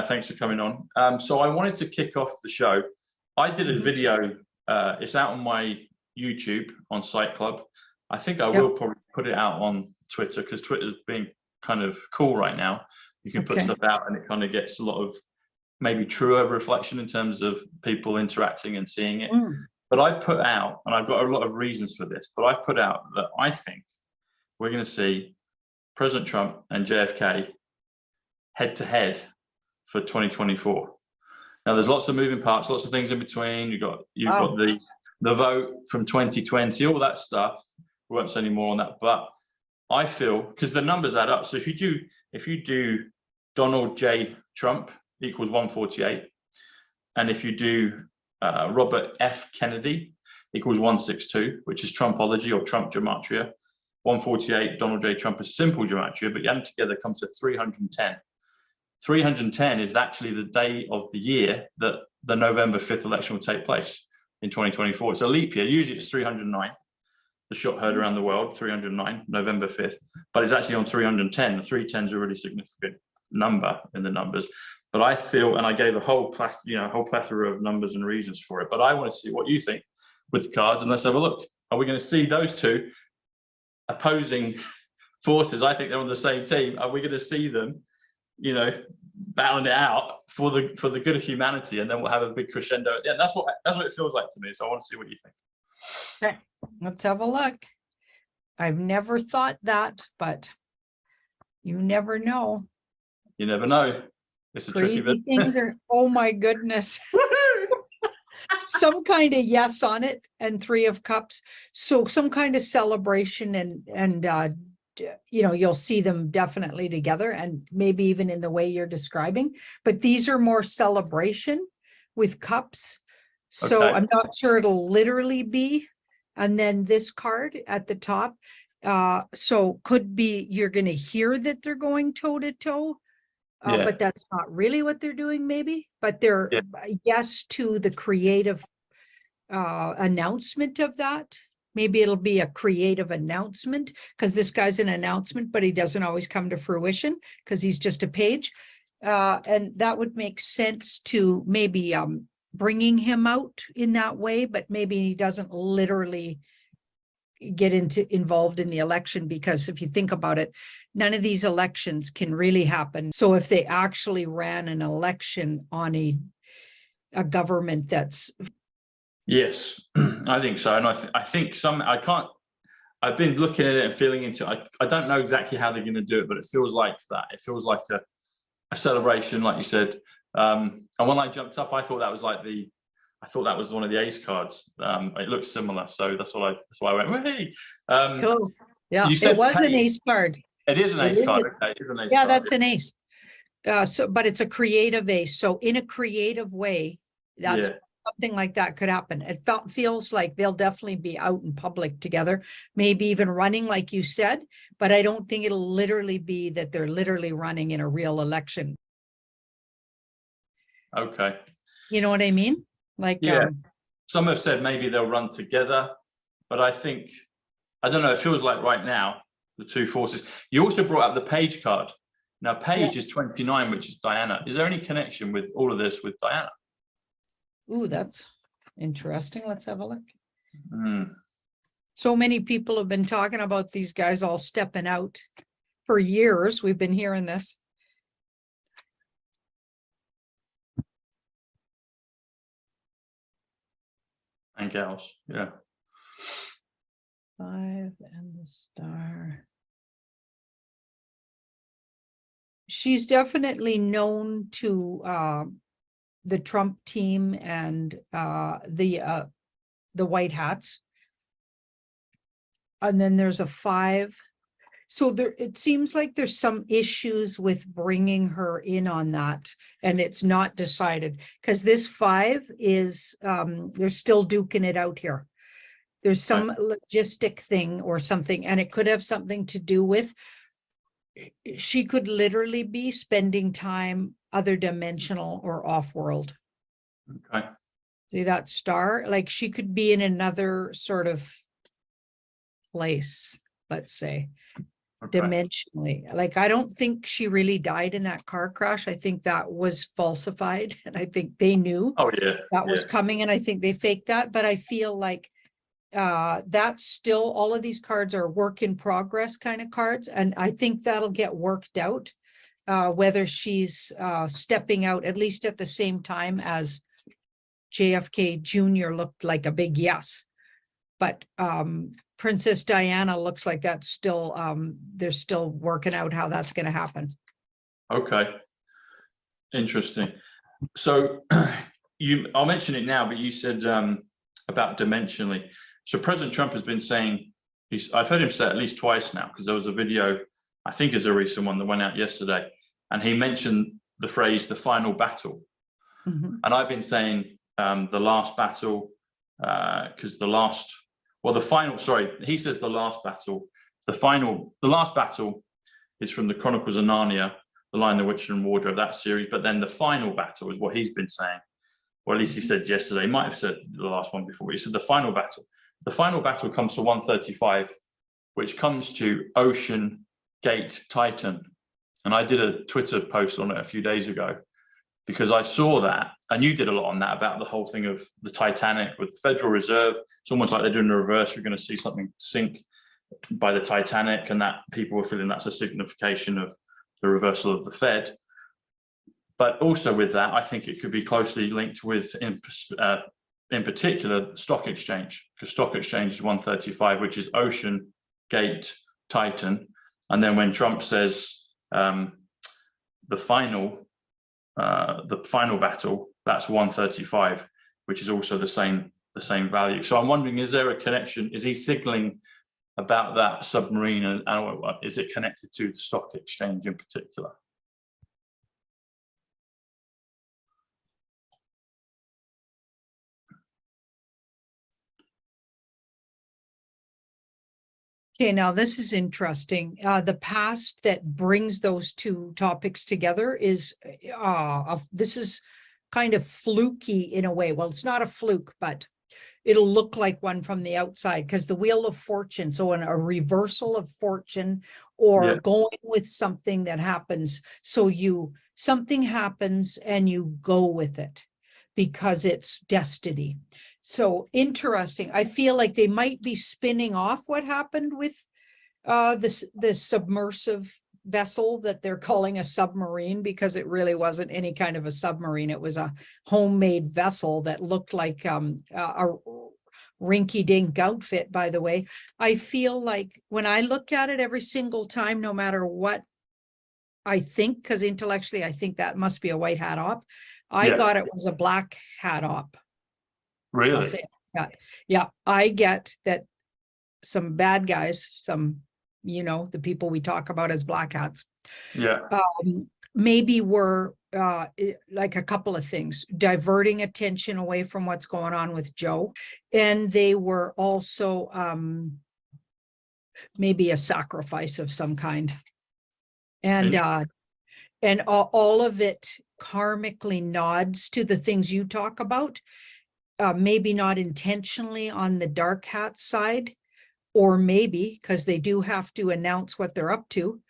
Thanks for coming on. So I wanted to kick off the show. I did a video. It's out on my YouTube on Psych.Club. I think I will probably put it out on Twitter because Twitter's being kind of cool right now. You can put stuff out and it kind of gets a lot of maybe truer reflection in terms of people interacting and seeing it. But I put out, and I've got a lot of reasons for this, but I put out that I think we're going to see President Trump and JFK head to head for 2024. Now there's lots of moving parts, lots of things in between. You've got the vote from 2020, all that stuff. We won't say any more on that, but I feel because the numbers add up. So if you do Donald J. Trump equals 148, and if you do Robert F. Kennedy equals 162, which is Trumpology or Trump gematria. 148, Donald J. Trump is simple gematria, but you add them together comes to 310. 310 is actually the day of the year that the November 5th election will take place in 2024. It's a leap year. Usually it's 309. The shot heard around the world, 309, November 5th, but it's actually on 310. The 310 is a really significant number in the numbers. But I feel, and I gave a whole plethora of numbers and reasons for it, but I want to see what you think with the cards, and let's have a look. Are we going to see those two opposing forces? I think they're on the same team. Are we going to see them, battling it out for the good of humanity, and then we'll have a big crescendo at the end? That's what it feels like to me. So I want to see what you think. Okay, let's have a look. I've never thought that, but you never know. You never know. It's a Crazy tricky bit. things are, oh my goodness. Some kind of yes on it, and 3 of Cups. So some kind of celebration, and you'll see them definitely together, and maybe even in the way you're describing. But these are more celebration with cups. So I'm not sure it'll literally be. And then this card at the top. So could be you're going to hear that they're going toe to toe. But that's not really what they're doing, maybe. But they're yes to the creative announcement of that. Maybe it'll be a creative announcement because this guy's an announcement, but he doesn't always come to fruition because he's just a page. And that would make sense to maybe bringing him out in that way, but maybe he doesn't literally get involved in the election, because if you think about it, none of these elections can really happen. So if they actually ran an election on a government that's yes, I think so. And I think I've been looking at it and feeling into it. I don't know exactly how they're going to do it, but it feels like that. It feels like a celebration, like you said. And when I jumped up, I thought that was one of the ace cards. It looks similar, so that's why I went, hey. cool. Yeah, it was an ace card. It is an ace card. Okay, it is an ace yeah, card. that's an ace. But it's a creative ace. So in a creative way, that's something like that could happen. It feels like they'll definitely be out in public together, maybe even running, like you said. But I don't think it'll literally be that they're literally running in a real election. Okay. You know what I mean? Like, some have said maybe they'll run together, but I don't know, it feels like right now, the two forces. You also brought up the Page card. Now, Page is 29, which is Diana. Is there any connection with all of this with Diana? Ooh, that's interesting. Let's have a look. So many people have been talking about these guys all stepping out for years. We've been hearing this. And gals, 5 and the star. She's definitely known to the Trump team and the White Hats. And then there's a 5. So it seems like there's some issues with bringing her in on that, and it's not decided because this 5 is they're still duking it out here. There's some logistic thing or something, and it could have something to do with she could literally be spending time other dimensional or off world. Okay. See that star? Like she could be in another sort of place, let's say. Okay. dimensionally. Like, I don't think she really died in that car crash. I think that was falsified, and I think they knew Oh yeah. that was coming, and I think they faked that. But I feel like that's still, all of these cards are work in progress kind of cards, and I think that'll get worked out, whether she's stepping out at least at the same time as JFK Jr. looked like a big yes. But Princess Diana looks like that's still, they're still working out how that's going to happen. Okay. Interesting. So I'll mention it now, but you said about dimensionally. So President Trump has been saying, I've heard him say it at least twice now, because there was a video, I think is a recent one that went out yesterday, and he mentioned the phrase, the final battle. And I've been saying the last battle, because he says the last battle, the last battle is from the Chronicles of Narnia, The Lion, the Witch and Wardrobe, that series, but then the final battle is what he's been saying, or at least he said yesterday. He might have said the last one before, but he said the final battle. The final battle comes to 135, which comes to Ocean Gate Titan. And I did a Twitter post on it a few days ago, because I saw that, and you did a lot on that, about the whole thing of the Titanic with the Federal Reserve. It's almost like they're doing the reverse. You're going to see something sink by the Titanic, and that people were feeling that's a signification of the reversal of the Fed. But also with that, I think it could be closely linked with, in particular, the stock exchange, because stock exchange is 135, which is Ocean Gate Titan. And then when Trump says the final battle, that's 135, which is also the same value. So I'm wondering, is there a connection? Is he signaling about that submarine, and is it connected to the stock exchange in particular? Okay, now this is interesting. The past that brings those two topics together is, this is kind of fluky in a way. Well, it's not a fluke, but it'll look like one from the outside, because the Wheel of Fortune, so in a reversal of fortune, or going with something that happens. So something happens and you go with it because it's destiny. So interesting. I feel like they might be spinning off what happened with this submersive vessel that they're calling a submarine, because it really wasn't any kind of a submarine. It was a homemade vessel that looked like a rinky-dink outfit, by the way. I feel like when I look at it every single time, no matter what I think, because intellectually I think that must be a white hat op, I got it was a black hat op. Really? Yeah, I get that some bad guys, the people we talk about as black hats, maybe were like a couple of things, diverting attention away from what's going on with Joe. And they were also maybe a sacrifice of some kind. And all of it karmically nods to the things you talk about. Maybe not intentionally on the dark hat side, or maybe because they do have to announce what they're up to.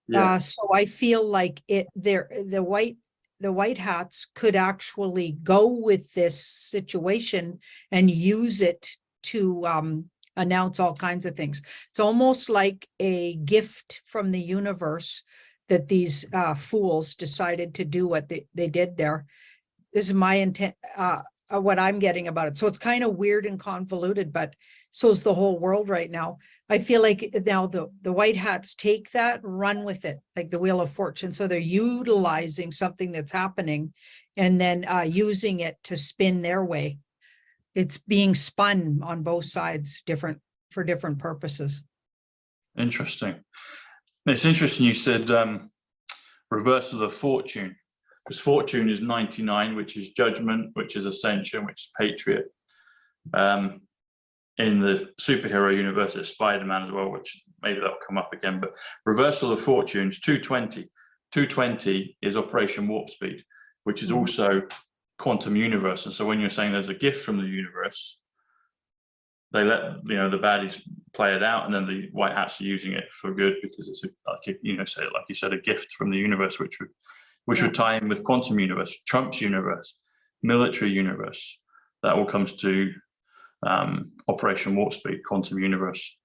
So I feel like the white hats could actually go with this situation and use it to announce all kinds of things. It's almost like a gift from the universe that these fools decided to do what they did there. This is my intent. What I'm getting about it. So it's kind of weird and convoluted, but so is the whole world right now. I feel like now the white hats take that, run with it, like the Wheel of Fortune. So they're utilizing something that's happening and then using it to spin their way. It's being spun on both sides, for different purposes. Interesting. It's interesting you said reversal of fortune. Because fortune is 99, which is judgment, which is ascension, which is patriot. In the superhero universe, it's Spider-Man as well, which maybe that'll come up again. But reversal of fortunes, 220. 220 is Operation Warp Speed, which is also quantum universe. And so when you're saying there's a gift from the universe, they let the baddies play it out, and then the white hats are using it for good because it's like you said, a gift from the universe, which would tie in with quantum universe, Trump's universe, military universe. That all comes to Operation Warp Speed, quantum universe.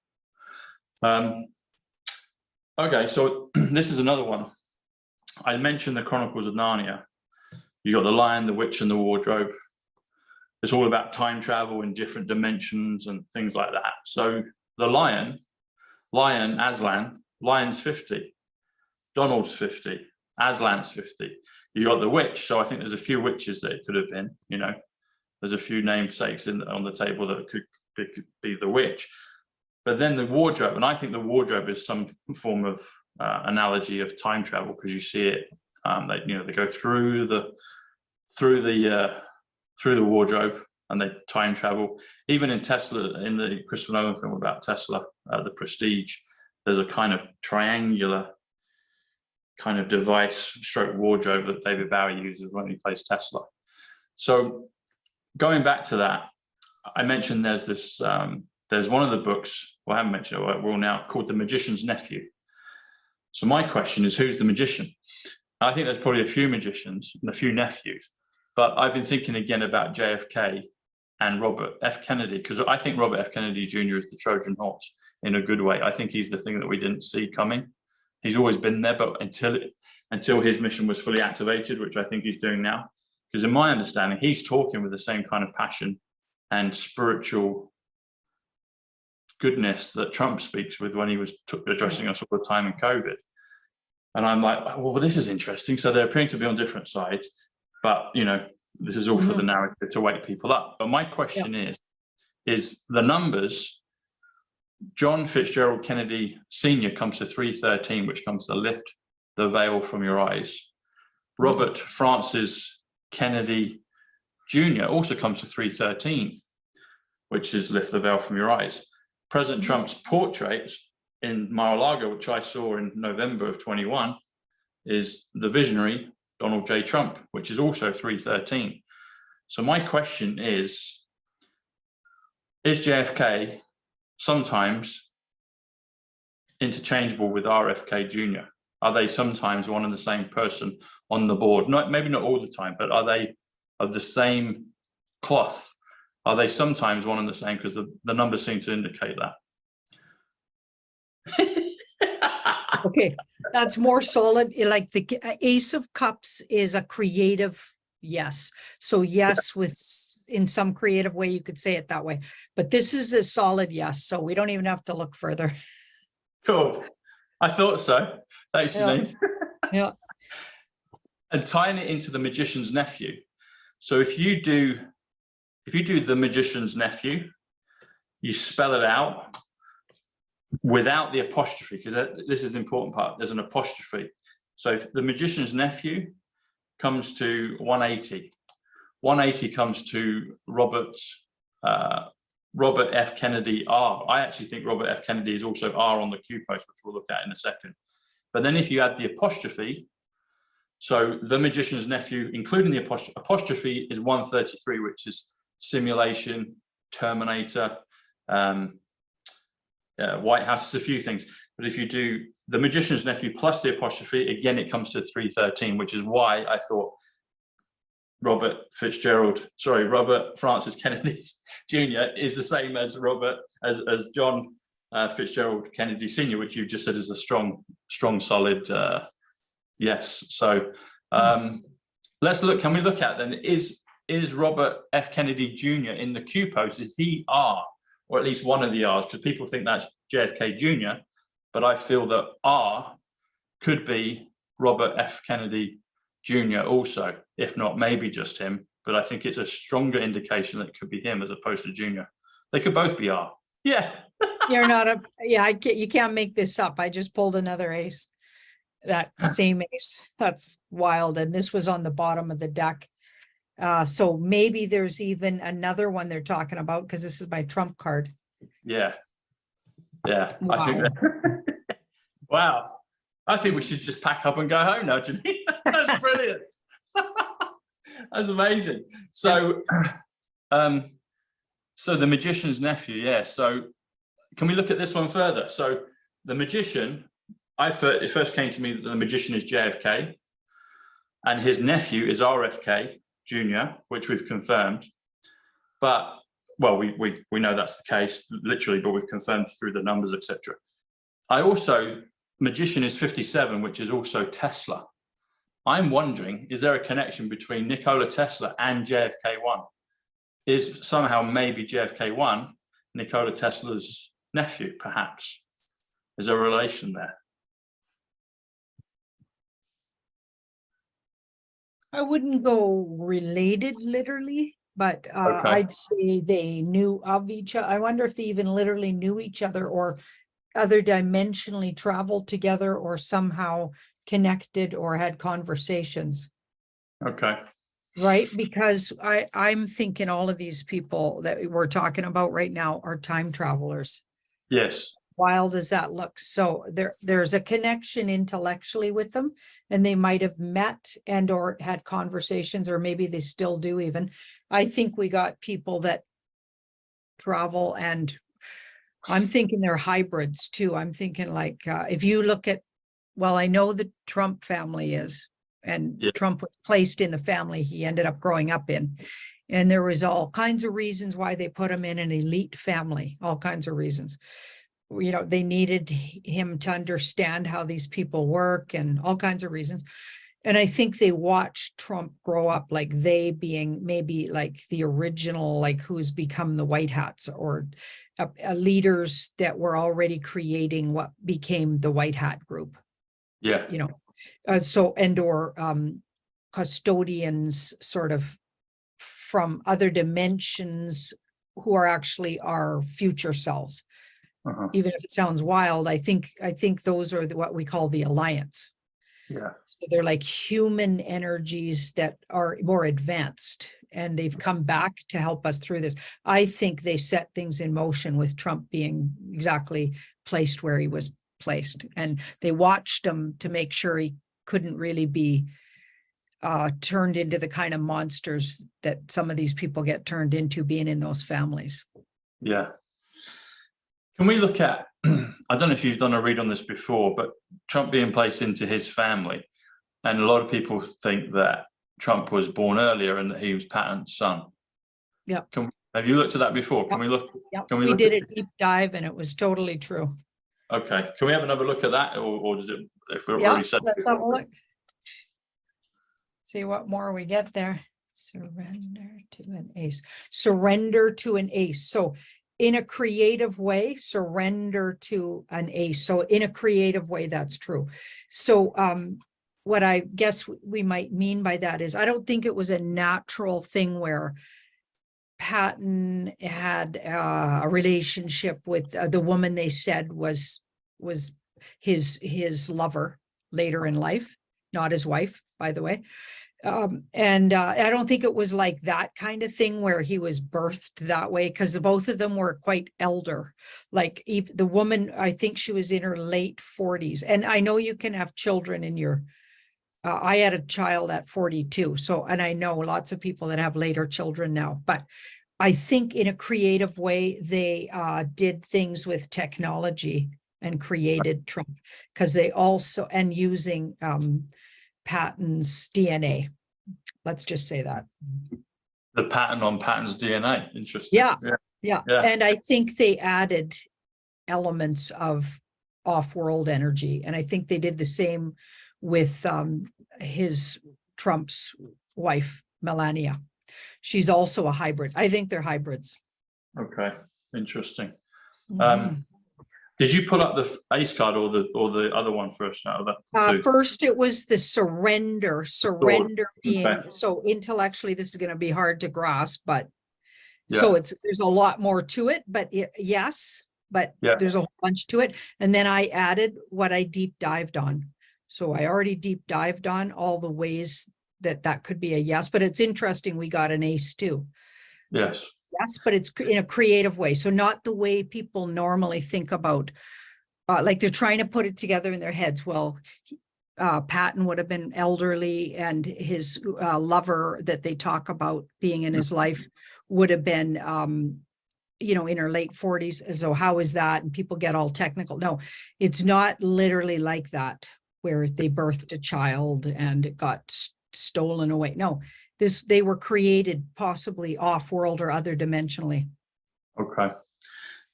Okay, so this is another one. I mentioned the Chronicles of Narnia. You got the Lion, the Witch, and the Wardrobe. It's all about time travel in different dimensions and things like that. So the Lion, Aslan, Lion's 50, Donald's 50, Aslan's 50. You got the Witch, so I think there's a few witches that it could have been. There's a few namesakes on the table that could be the Witch. But then the Wardrobe, and I think the Wardrobe is some form of analogy of time travel, because you see it. They go through the wardrobe and they time travel. Even in Tesla, in the Christopher Nolan film about Tesla, The Prestige, there's a kind of triangular kind of device stroke wardrobe that David Bowie uses when he plays Tesla. So going back to that, I mentioned there's this. There's one of the books, well, I haven't mentioned it, we're all now, called The Magician's Nephew. So my question is, who's the magician? I think there's probably a few magicians and a few nephews, but I've been thinking again about JFK and Robert F. Kennedy, because I think Robert F. Kennedy Jr. is the Trojan horse in a good way. I think he's the thing that we didn't see coming. He's always been there, but until his mission was fully activated, which I think he's doing now, because in my understanding, he's talking with the same kind of passion and spiritual goodness that Trump speaks with when he was addressing us all the time in COVID. And I'm like, well, this is interesting. So they're appearing to be on different sides, but this is all for the narrative to wake people up. But my question is the numbers. John Fitzgerald Kennedy Sr. comes to 313, which comes to lift the veil from your eyes. Robert Francis Kennedy Jr. also comes to 313, which is lift the veil from your eyes. President Trump's portrait in Mar-a-Lago, which I saw in November of 21, is the visionary Donald J. Trump, which is also 313. So my question is JFK sometimes interchangeable with RFK Jr.? Are they sometimes one and the same person on the board? Maybe not all the time, but are they of the same cloth? Are they sometimes one and the same? Because the numbers seem to indicate that. Okay, that's more solid. Like the Ace of Cups is a creative yes. So yes, in some creative way, you could say it that way. But this is a solid yes. So we don't even have to look further. Cool. I thought so. Thanks, Janine. Yeah. And tying it into the Magician's Nephew. So if you do the Magician's Nephew, you spell it out without the apostrophe, because this is the important part. There's an apostrophe. So if the Magician's Nephew comes to 180. 180 comes to Robert F. Kennedy R. I actually think Robert F. Kennedy is also R on the Q post, which we'll look at in a second. But then if you add the apostrophe, so the Magician's Nephew, including the apostrophe, is 133, which is simulation, Terminator, White House. It's a few things. But if you do the Magician's Nephew plus the apostrophe, again, it comes to 313, which is why I thought Robert Francis Kennedy Jr. is the same as John Fitzgerald Kennedy Sr., which you just said is a strong, solid yes. So let's look. Can we look at then? Is Robert F. Kennedy Jr. in the Q post? Is he R, or at least one of the R's? Because people think that's JFK Jr., but I feel that R could be Robert F. Kennedy Jr. also, if not maybe just him. But I think it's a stronger indication that it could be him as opposed to Jr. They could both be R. Yeah. You're not you can't make this up. I just pulled another ace. That same ace. That's wild. And this was on the bottom of the deck. So maybe there's even another one they're talking about, because this is my trump card. Yeah. Wow. I think wow. I think we should just pack up and go home now, Janine. That's brilliant. That's amazing. So So the magician's nephew, yeah. So can we look at this one further? So the magician, it first came to me that the magician is JFK, and his nephew is RFK Jr., which we've confirmed. But well, we know that's the case literally, but we've confirmed through the numbers, etc. Magician is 57, which is also Tesla. I'm wondering, is there a connection between Nikola Tesla and JFK1? Is somehow maybe JFK1 Nikola Tesla's nephew, perhaps? Is there a relation there? I wouldn't go related literally, but Okay. I'd say they knew of each other. I wonder if they even literally knew each other or other dimensionally traveled together or somehow connected or had conversations. Okay. Right, because I'm thinking all of these people that we're talking about right now are time travelers. Yes. Wild as that looks. So there's a connection intellectually with them, and they might have met and or had conversations, or maybe they still do even. I think we got people that travel, and I'm thinking they're hybrids too. I'm thinking like if you look at, well, I know the Trump family is, and Yeah. Trump was placed in the family he ended up growing up in. And there was all kinds of reasons why they put him in an elite family, all kinds of reasons. You know, they needed him to understand how these people work and all kinds of reasons. And I think they watched Trump grow up, like they being maybe like the original, like who's become the White Hats or leaders that were already creating what became the White Hat group. Yeah. You know, custodians sort of from other dimensions who are actually our future selves. Even if it sounds wild, I think those are what we call the alliance. Yeah. So they're like human energies that are more advanced, and they've come back to help us through this. I think they set things in motion with Trump being exactly placed where he was placed, and they watched him to make sure he couldn't really be turned into the kind of monsters that some of these people get turned into being in those families. Yeah. Can we look at, I don't know if you've done a read on this before, but Trump being placed into his family, and a lot of people think that Trump was born earlier and that he was Patton's son. Yeah. Have you looked at that before? Can we look? Yeah, Can we did a deep dive and it was totally true. Okay. Can we have another look at that, or does it, if we've Yeah, already said let's have a look. See what more we get there. Surrender to an ace. Surrender to an ace. So in a creative way, surrender to an ace. So in a creative way, that's true. So what I guess we might mean by that is I don't think it was a natural thing where Patton had a relationship with the woman they said was his lover later in life, not his wife, by the way. And I don't think it was like that kind of thing where he was birthed that way, because both of them were quite elder. Like the woman, I think she was in her late 40s. And I know you can have children in your, I had a child at 42. So, and I know lots of people that have later children now, but I think in a creative way, they did things with technology and created Trump, because they also, and using Patton's DNA. Let's just say that. the pattern on Patton's DNA? Interesting. Yeah. And I think they added elements of off-world energy. And I think they did the same with Trump's wife, Melania. She's also a hybrid. I think they're hybrids. Okay. Interesting. Mm-hmm. Did you pull up the ace card or the other one first out of that? First, it was the surrender being, okay. So intellectually, this is going to be hard to grasp, but so there's a lot more to it, but yes, but there's a whole bunch to it. And then I added what I deep dived on. So I already deep dived on all the ways that could be a yes, but it's interesting. We got an ace too. Yes. Yes, but it's in a creative way. So not the way people normally think about, like they're trying to put it together in their heads. Well, Patton would have been elderly, and his lover that they talk about being in his life would have been in her late 40s. And so how is that? And people get all technical. No, it's not literally like that, where they birthed a child and it got stolen away. No, they were created possibly off-world or other dimensionally. Okay.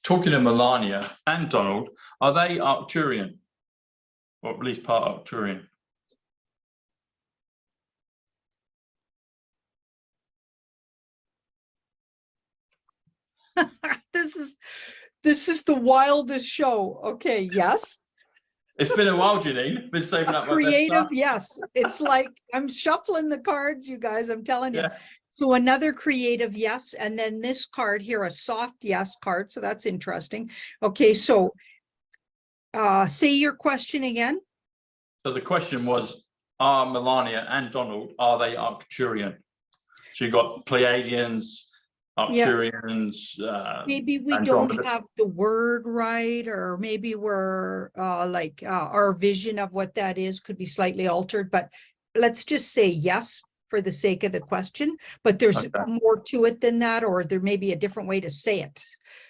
Talking of Melania and Donald, are they Arcturian? Or at least part Arcturian? This is the wildest show. Okay, yes. It's been a while, Janine. Been saving up my Creative, yes. It's like I'm shuffling the cards, you guys. I'm telling you. Yeah. So another creative yes, and then this card here, a soft yes card. So that's interesting. Okay, so say your question again. So the question was, are Melania and Donald, are they Arcturian? So you got Pleiadians, Arcturians. Maybe we don't have the word right, or maybe we're our vision of what that is could be slightly altered, but let's just say yes for the sake of the question. But there's more to it than that, or there may be a different way to say it.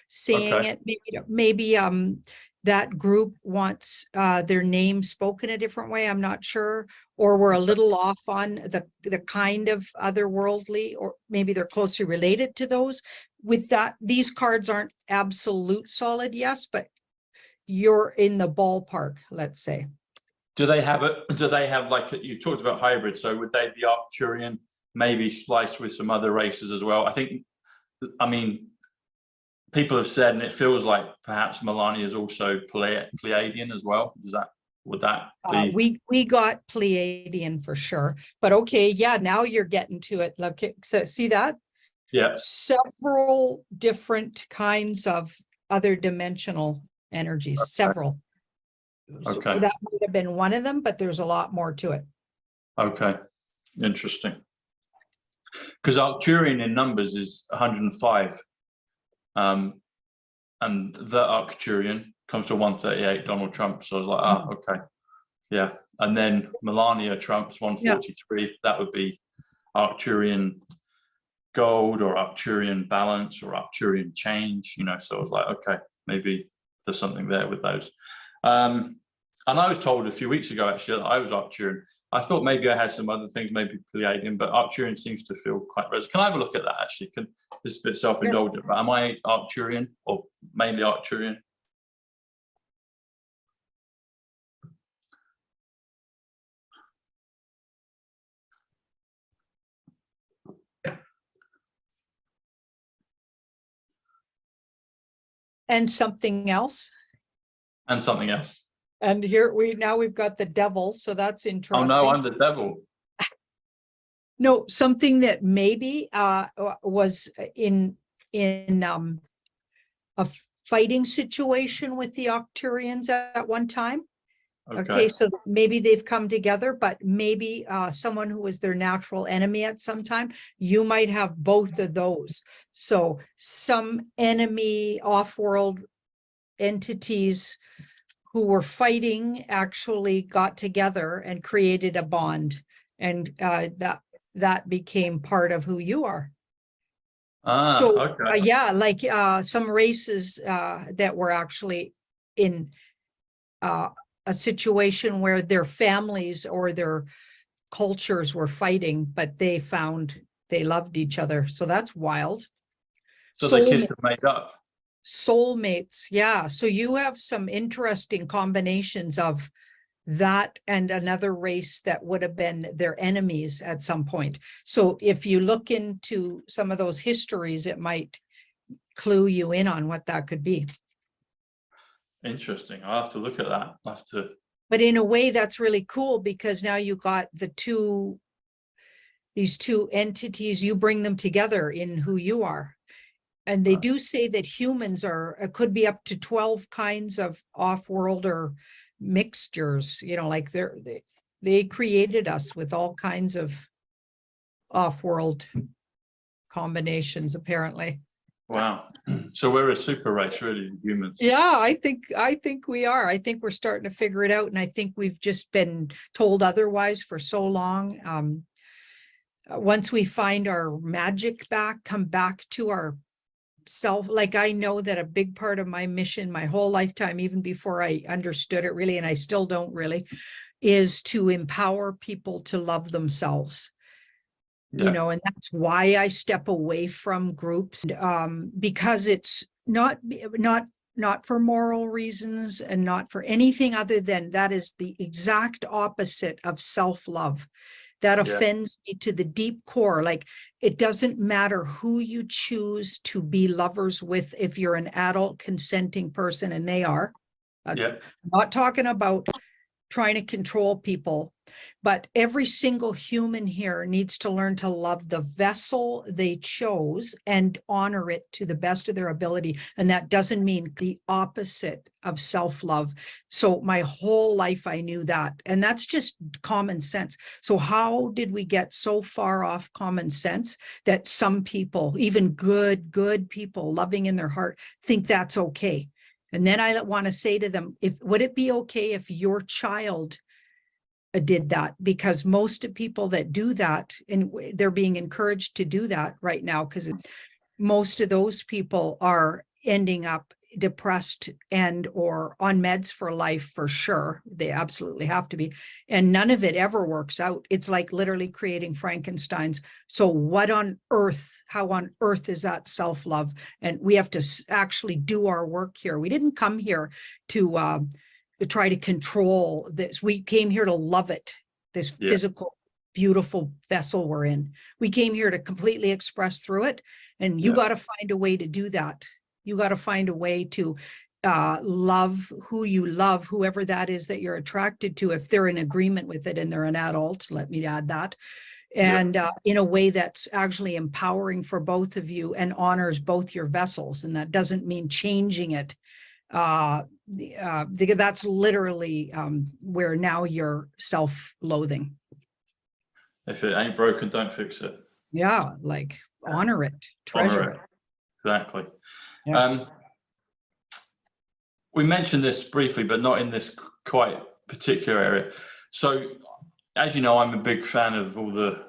Saying it, maybe that group wants their name spoken a different way. I'm not sure, or we're a little off on the kind of otherworldly, or maybe they're closely related to those. With that, these cards aren't absolute solid yes, but you're in the ballpark, let's say. Do they have like, you talked about hybrids, so would they be Arcturian, maybe spliced with some other races as well? I mean, people have said, and it feels like perhaps Melania is also Pleiadian as well. Would that be? We got Pleiadian for sure, but okay, yeah, now you're getting to it. Okay, so see that? Yeah. Several different kinds of other dimensional energies, several. So that might have been one of them, but there's a lot more to it. Okay, interesting. Because Arcturian in numbers is 105. And the Arcturian comes to 138, Donald Trump. So I was like, okay. Yeah. And then Melania Trump's 143. That would be Arcturian gold or Arcturian balance or Arcturian change, so I was like, okay, maybe there's something there with those. And I was told a few weeks ago, actually, that I was Arcturian. I thought maybe I had some other things, maybe Pleiadian, but Arcturian seems to feel quite resonant. Can I have a look at that, actually? This is a bit self-indulgent, but am I Arcturian or mainly Arcturian? And something else. And something else. And here we've got the devil, so that's interesting. Oh no, I'm the devil. No, something that maybe was in a fighting situation with the Arcturians at one time. Okay, so maybe they've come together, but maybe someone who was their natural enemy at some time. You might have both of those. So some enemy off-world entities who were fighting actually got together and created a bond, and that became part of who you are. Yeah, like some races that were actually in a situation where their families or their cultures were fighting, but they found they loved each other. So that's wild. So the kids are made up. Soulmates, yeah. So you have some interesting combinations of that and another race that would have been their enemies at some point. So if you look into some of those histories, it might clue you in on what that could be. Interesting. I'll have to look at that. I'll have to. But in a way, that's really cool, because now you got these two entities, you bring them together in who you are. And they do say that humans could be up to 12 kinds of off-world or mixtures, like they created us with all kinds of off-world combinations, apparently. Wow. So we're a super race, really, humans. Yeah, I think we are. I think we're starting to figure it out. And I think we've just been told otherwise for so long. Once we find our magic back, come back to our self, like I know that a big part of my mission, my whole lifetime, even before I understood it really, and I still don't really, is to empower people to love themselves. You know, and that's why I step away from groups, because it's not for moral reasons and not for anything other than that is the exact opposite of self-love. That offends me to the deep core. Like, it doesn't matter who you choose to be lovers with if you're an adult consenting person, and they are. I'm not talking about trying to control people, but every single human here needs to learn to love the vessel they chose and honor it to the best of their ability. And that doesn't mean the opposite of self-love. So my whole life I knew that, and that's just common sense. So how did we get so far off common sense that some people, even good people loving in their heart, think that's okay? And then I want to say to them, would it be okay if your child did that? Because most of people that do that, and they're being encouraged to do that right now, because most of those people are ending up depressed and or on meds for life for sure. They absolutely have to be. And none of it ever works out. It's like literally creating Frankensteins. So what on earth, how on earth is that self-love? And we have to actually do our work here. We didn't come here to try to control this. We came here to love it, this physical, beautiful vessel we're in. We came here to completely express through it. And you got to find a way to do that. You got to find a way to love who you love, whoever that is that you're attracted to, if they're in agreement with it and they're an adult, let me add that. And in a way that's actually empowering for both of you and honors both your vessels. And that doesn't mean changing it. That's literally where now you're self-loathing. If it ain't broken, don't fix it. Yeah, like honor it, treasure it. Exactly. We mentioned this briefly, but not in this quite particular area. So, as you know, I'm a big fan of all the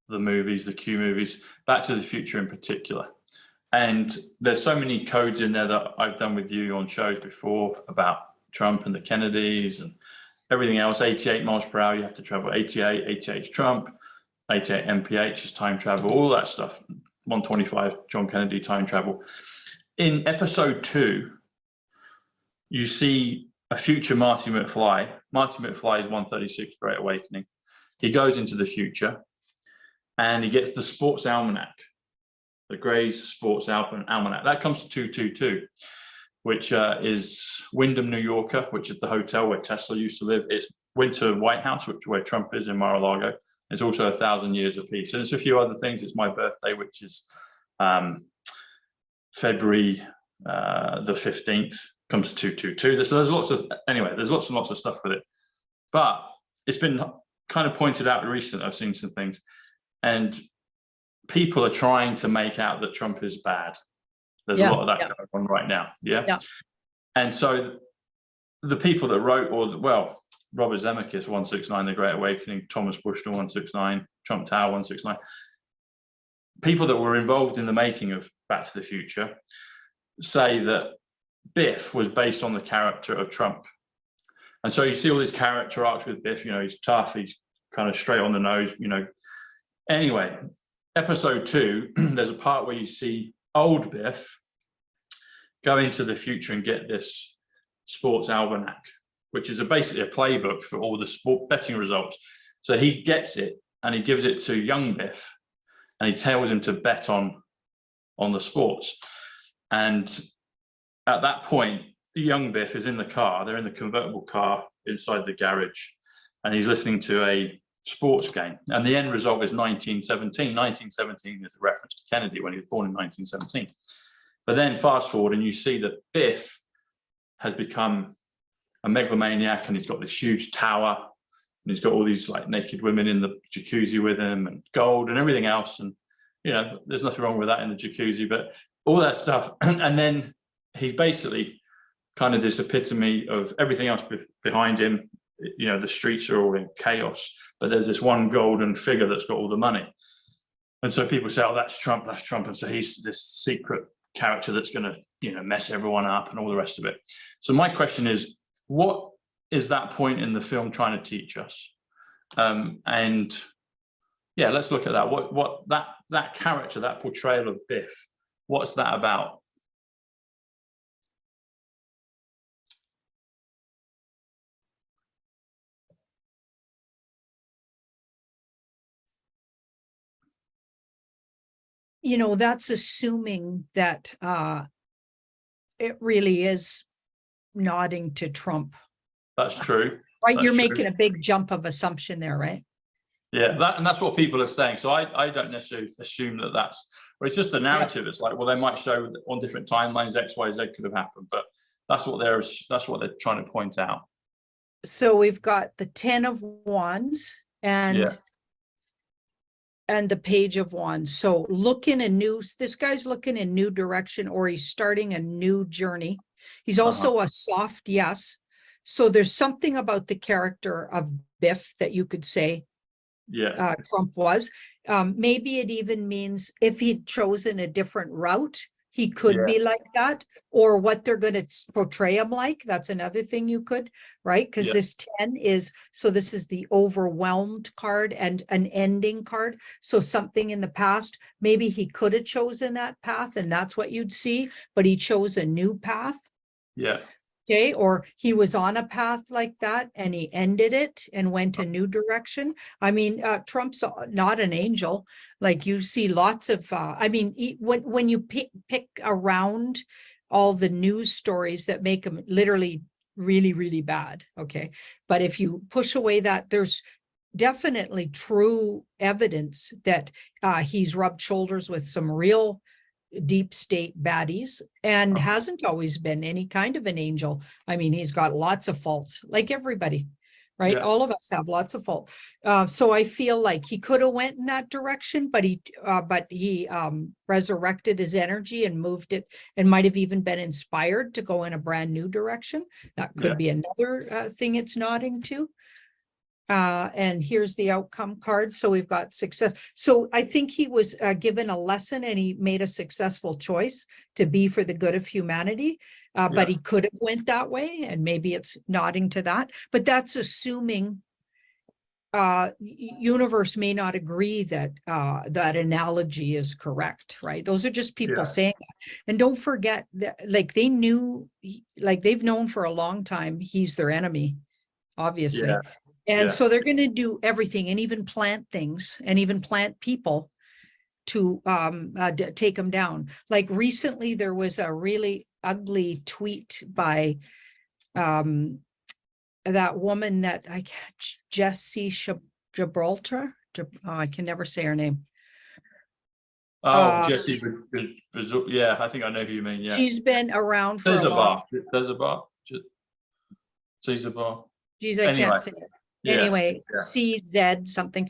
movies, the Q movies, Back to the Future in particular. And there's so many codes in there that I've done with you on shows before about Trump and the Kennedys and everything else. 88 miles per hour, you have to travel 88 is Trump, 88 mph is time travel, all that stuff. 125 John Kennedy time travel. In episode 2, you see a future Marty McFly. Marty McFly is 136 Great Awakening. He goes into the future and he gets the sports almanac, the Gray's sports almanac. That comes to 222, which is Wyndham, New Yorker, which is the hotel where Tesla used to live. It's Winter White House, where Trump is in Mar-a-Lago. There's also 1,000 years of peace. And there's a few other things. It's my birthday, which is February the 15th, comes to 222. So there's lots of, anyway, there's lots and lots of stuff with it. But it's been kind of pointed out recently. I've seen some things. And people are trying to make out that Trump is bad. There's a lot of that going on right now. Yeah. And so the people that wrote, Robert Zemeckis, 169, The Great Awakening, Thomas Bushell, 169, Trump Tower, 169. People that were involved in the making of Back to the Future say that Biff was based on the character of Trump. And so you see all these character arcs with Biff, he's tough, he's kind of straight on the nose, Anyway, episode 2, there's a part where you see old Biff go into the future and get this sports almanac, which is basically a playbook for all the sport betting results. So he gets it and he gives it to young Biff and he tells him to bet on the sports. And at that point, young Biff is in the car. They're in the convertible car inside the garage and he's listening to a sports game. And the end result is 1917. 1917 is a reference to Kennedy when he was born in 1917. But then fast forward and you see that Biff has become a megalomaniac and he's got this huge tower and he's got all these like naked women in the jacuzzi with him and gold and everything else. And, there's nothing wrong with that in the jacuzzi, but all that stuff. And then he's basically kind of this epitome of everything else behind him. The streets are all in chaos, but there's this one golden figure that's got all the money. And so people say, oh, that's Trump. And so he's this secret character that's going to, you know, mess everyone up and all the rest of it. So my question is, what is that point in the film trying to teach us? And yeah, let's look at that. What that character, that portrayal of Biff, what's that about? You know, that's assuming that it really is nodding to Trump. That's true. Right, that's you're true. making a big jump of assumption there, right? Yeah, and that's what people are saying. So I don't necessarily assume that that's, or it's just a narrative. It's like, well, they might show on different timelines X, Y, Z could have happened, but that's what they're trying to point out. So we've got the 10 of Wands and the Page of Wands. So this guy's looking in new direction, or he's starting a new journey. He's also a soft yes. So there's something about the character of Biff that you could say Trump was. Maybe it even means if he'd chosen a different route, he could be like that, or what they're going to portray him like. That's another thing you could, right? Because this 10 is, so this is the overwhelmed card and an ending card. So something in the past, maybe he could have chosen that path and that's what you'd see, but he chose a new path. Yeah. Okay, or he was on a path like that and he ended it and went a new direction. I mean, Trump's not an angel. Like you see lots of, I mean, when you pick around all the news stories that make him literally really, really bad. Okay, but if you push away that, there's definitely true evidence that he's rubbed shoulders with some real deep state baddies and hasn't always been any kind of an angel. I mean, he's got lots of faults, like everybody, right? All of us have lots of faults. So I feel like he could have went in that direction, but he resurrected his energy and moved it, and might have even been inspired to go in a brand new direction. That could be another thing it's nodding to. And here's the outcome card. So we've got success. So I think he was given a lesson and he made a successful choice to be for the good of humanity. But he could have went that way, and maybe it's nodding to that. But that's assuming universe may not agree that that analogy is correct, right? Those are just people saying that. And don't forget that, like, they knew, like they've known for a long time he's their enemy, obviously. And so they're going to do everything, and even plant things, and even plant people to take them down. Like recently, there was a really ugly tweet by that woman that Jessie Gibraltar. I can never say her name. Jessie, yeah, I think I know who you mean. Yeah, she's been around for Caesar a long. Caesar Bar. Geez, I can't say it. Anyway, CZ something.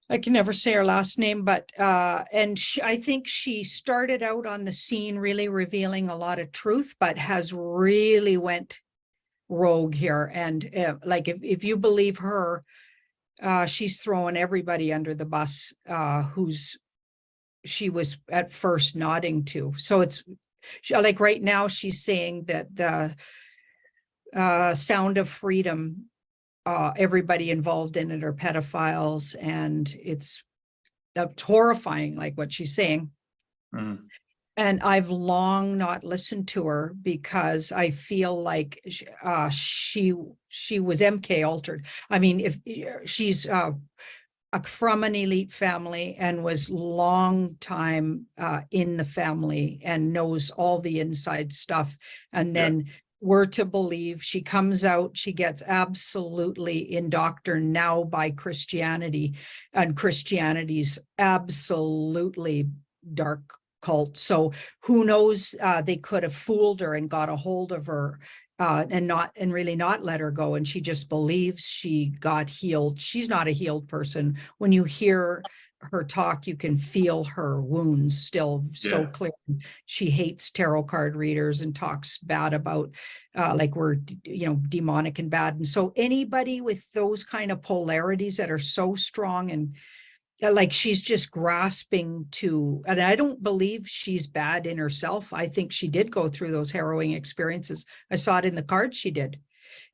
I can never say her last name, but and I think she started out on the scene really revealing a lot of truth, but has really went rogue here. And like if you believe her, she's throwing everybody under the bus who's she was at first nodding to. So it's like right now she's saying that the Sound of Freedom, everybody involved in it are pedophiles, and it's horrifying, like what she's saying. And I've long not listened to her because I feel like she was MK altered. I mean, if she's from an elite family and was long time in the family and knows all the inside stuff, and then we're to believe she comes out, she gets absolutely indoctrinated now by Christianity, and Christianity's absolutely dark cult. So who knows, they could have fooled her and got a hold of her and really not let her go. And she just believes she got healed. She's not a healed person. When you hear her talk, you can feel her wounds still so clear. She hates tarot card readers and talks bad about like we're, you know, demonic and bad. And so anybody with those kind of polarities that are so strong and like she's just grasping to, and I don't believe she's bad in herself. I think she did go through those harrowing experiences. I saw it in the cards she did.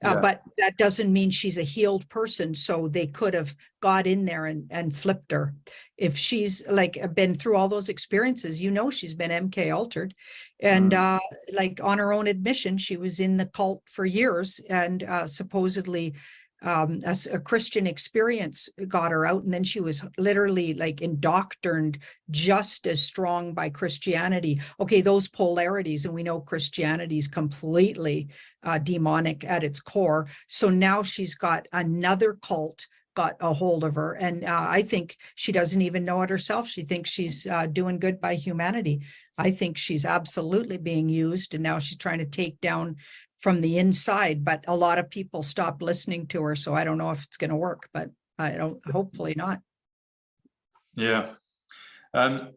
But that doesn't mean she's a healed person. So they could have got in there and flipped her. If she's like been through all those experiences, she's been MK altered. And like on her own admission, she was in the cult for years, and supposedly a Christian experience got her out. And then she was literally like indoctrined just as strong by Christianity. Okay, those polarities, and we know Christianity is completely demonic at its core. So now she's got another cult got a hold of her. And I think she doesn't even know it herself. She thinks she's doing good by humanity. I think she's absolutely being used. And now she's trying to take down from the inside, but a lot of people stopped listening to her. So I don't know if it's going to work, but I don't, hopefully not. Yeah. And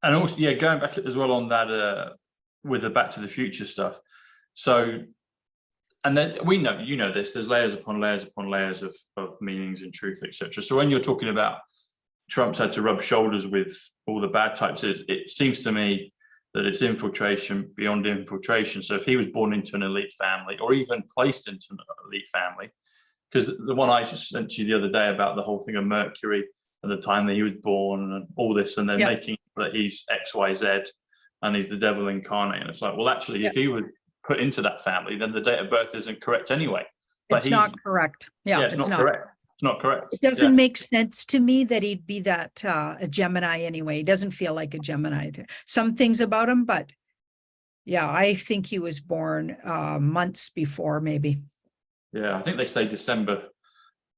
also, going back as well on that, with the Back to the Future stuff. So, and then we know, this, there's layers upon layers upon layers of meanings and truth, etc. So when you're talking about Trump's had to rub shoulders with all the bad types, it seems to me that it's infiltration beyond infiltration. So if he was born into an elite family, or even placed into an elite family, because the one I just sent you the other day about the whole thing of Mercury and the time that he was born and all this, and then making that he's XYZ and he's the devil incarnate. And it's like, well, actually, if he was put into that family, then the date of birth isn't correct anyway. But it's not correct. Yeah, it's not correct. It's not correct. It doesn't make sense to me that he'd be that a Gemini anyway. He doesn't feel like a Gemini. Some things about him, but yeah, I think he was born months before, maybe. Yeah, I think they say December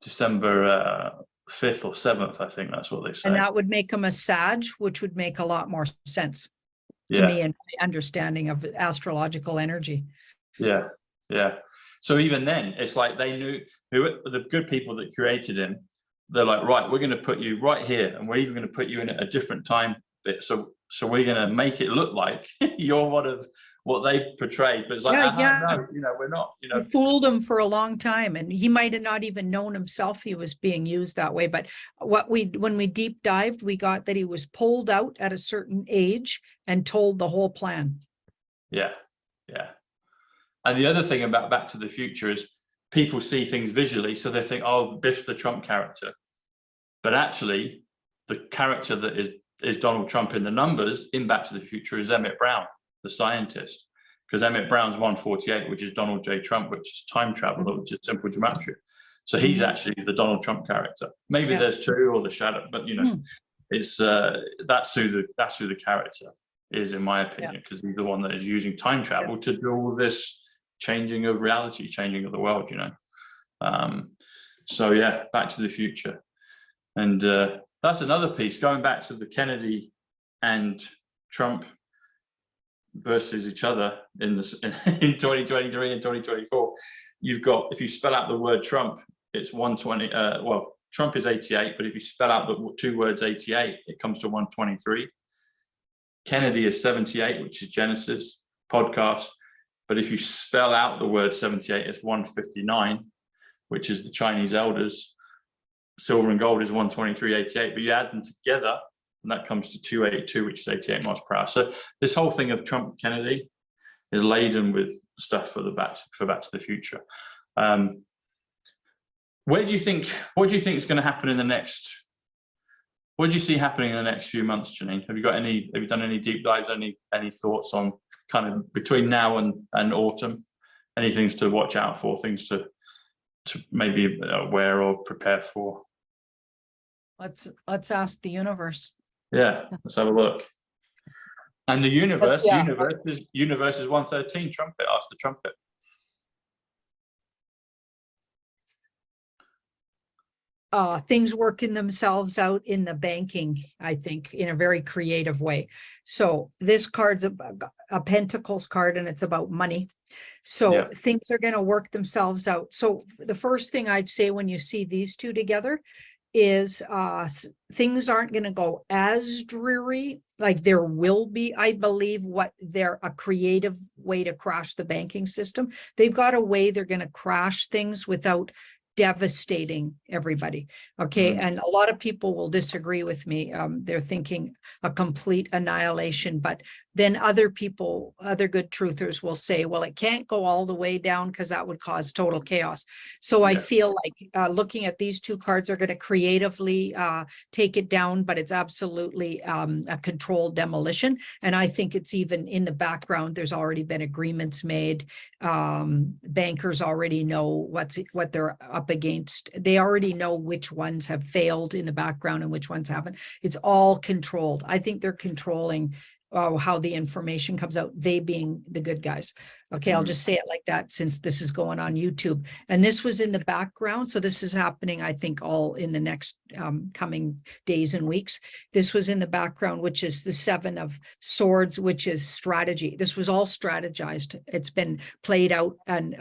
5th or 7th. I think that's what they say. And that would make him a Sag, which would make a lot more sense to me and my understanding of astrological energy. Yeah, yeah. So even then, it's like they knew the good people that created him. They're like, right, we're going to put you right here, and we're even going to put you in at a different time bit. So we're going to make it look like you're one of what they portrayed. But it's like, no, we're not. We fooled him for a long time, and he might have not even known himself he was being used that way. But when we deep dived, we got that he was pulled out at a certain age and told the whole plan. Yeah, yeah. And the other thing about Back to the Future is people see things visually, so they think, oh, Biff's the Trump character. But actually, the character that is Donald Trump in the numbers in Back to the Future is Emmett Brown, the scientist. Because Emmett Brown's 148, which is Donald J. Trump, which is time traveler, which is simple gematria. So he's actually the Donald Trump character. Maybe there's two or the shadow, but it's that's who the character is, in my opinion, because he's the one that is using time travel to do all this changing of reality, changing of the world, so Back to the Future. And that's another piece, going back to the Kennedy and Trump versus each other in 2023 and 2024. You've got, if you spell out the word Trump, it's 120. Trump is 88, but if you spell out the two words 88, it comes to 123. Kennedy is 78, which is Genesis podcast. But if you spell out the word 78, it's 159, which is the Chinese elders. Silver and gold is 123, 88. But you add them together, and that comes to 282, which is 88 miles per hour. So this whole thing of Trump Kennedy is laden with stuff for Back to the Future. What do you think is going to happen in the next? What do you see happening in the next few months, Janine? Have you done any deep dives? Any thoughts on kind of between now and autumn? Any things to watch out for? Things to maybe aware of, prepare for? Let's ask the universe. Yeah, let's have a look. And the universe, universe is 113. Trumpet. Ask the trumpet. Things working themselves out in the banking, I think, in a very creative way. So this card's a Pentacles card, and it's about money. So things are going to work themselves out. So the first thing I'd say when you see these two together is things aren't going to go as dreary. Like there will be, I believe, a creative way to crash the banking system. They've got a way they're going to crash things without devastating everybody. Okay. And a lot of people will disagree with me. They're thinking a complete annihilation, but then other people, other good truthers will say, well, it can't go all the way down because that would cause total chaos. So I feel like looking at these two cards are going to creatively take it down, but it's absolutely a controlled demolition. And I think it's even in the background, there's already been agreements made. Bankers already know what they're up against. They already know which ones have failed in the background and which ones haven't. It's all controlled. I think they're controlling how the information comes out, they being the good guys. Okay, I'll just say it like that since this is going on YouTube. And this was in the background. So this is happening, I think, all in the next coming days and weeks. This was in the background, which is the 7 of Swords, which is strategy. This was all strategized. It's been played out, and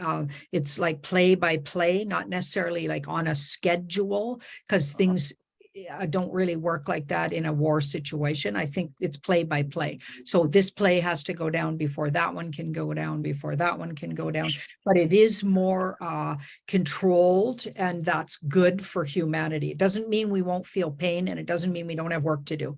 it's like play by play, not necessarily like on a schedule, because things don't really work like that in a war situation. I think it's play by play. So this play has to go down before that one can go down, before that one can go down. But it is more controlled, and that's good for humanity. It doesn't mean we won't feel pain, and it doesn't mean we don't have work to do.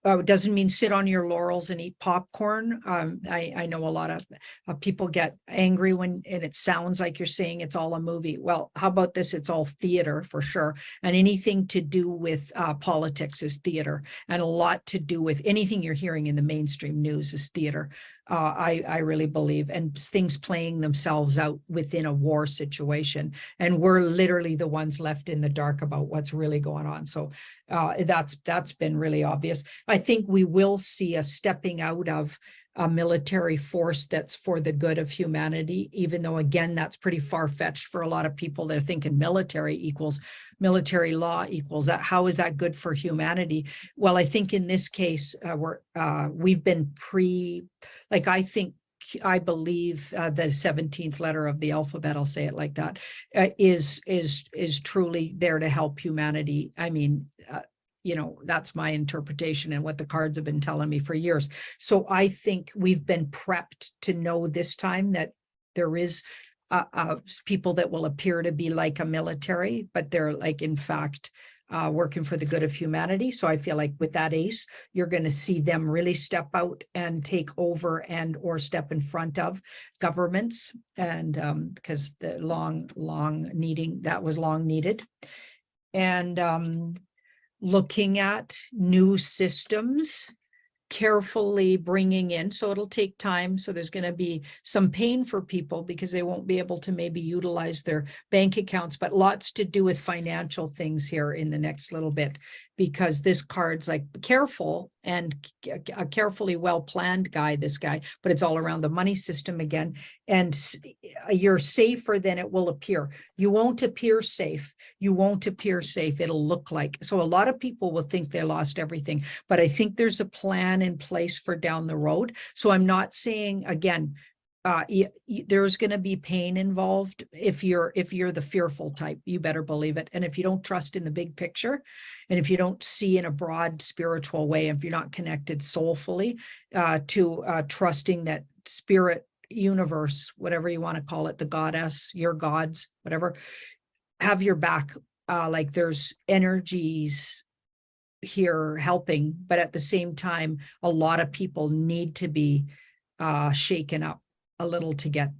It doesn't mean sit on your laurels and eat popcorn. I know a lot of people get angry and it sounds like you're saying it's all a movie. Well, how about this? It's all theater for sure. And anything to do with politics is theater. And a lot to do with anything you're hearing in the mainstream news is theater. I really believe, and things playing themselves out within a war situation. And we're literally the ones left in the dark about what's really going on. So that's been really obvious. I think we will see a stepping out of a military force that's for the good of humanity, even though, again, that's pretty far-fetched for a lot of people. They're thinking military equals military law equals that. How is that good for humanity? Well, I think in this case, we've been I believe the 17th letter of the alphabet, I'll say it like that, is truly there to help humanity. I mean, that's my interpretation and what the cards have been telling me for years. So I think we've been prepped to know this time that there is people that will appear to be like a military, but they're like, in fact, working for the good of humanity. So I feel like with that ace, you're going to see them really step out and take over and or step in front of governments. And because the long needed. And looking at new systems, carefully bringing in, so it'll take time. So there's going to be some pain for people because they won't be able to maybe utilize their bank accounts, but lots to do with financial things here in the next little bit, because this card's like careful and a carefully well-planned guy, this guy, but it's all around the money system again. And you're safer than it will appear. You won't appear safe. You won't appear safe. It'll look like, so a lot of people will think they lost everything, but I think there's a plan in place for down the road. So I'm not saying, again, there's going to be pain involved. If you're the fearful type, you better believe it. And if you don't trust in the big picture, and if you don't see in a broad spiritual way, if you're not connected soulfully to trusting that spirit, universe, whatever you want to call it, the goddess, your gods, whatever, have your back. Like there's energies here helping, but at the same time, a lot of people need to be shaken up a little to get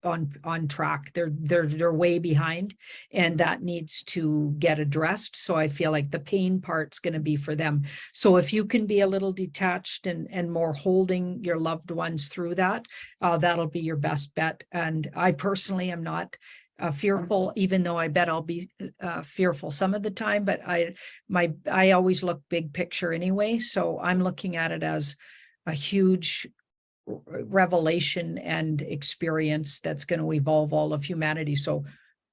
on track. They're way behind, and that needs to get addressed. So I feel like the pain part's going to be for them. So if you can be a little detached and more holding your loved ones through that, that'll be your best bet. And I personally am not fearful, even though I bet I'll be fearful some of the time, but I always look big picture anyway. So I'm looking at it as a huge revelation and experience that's going to evolve all of humanity. So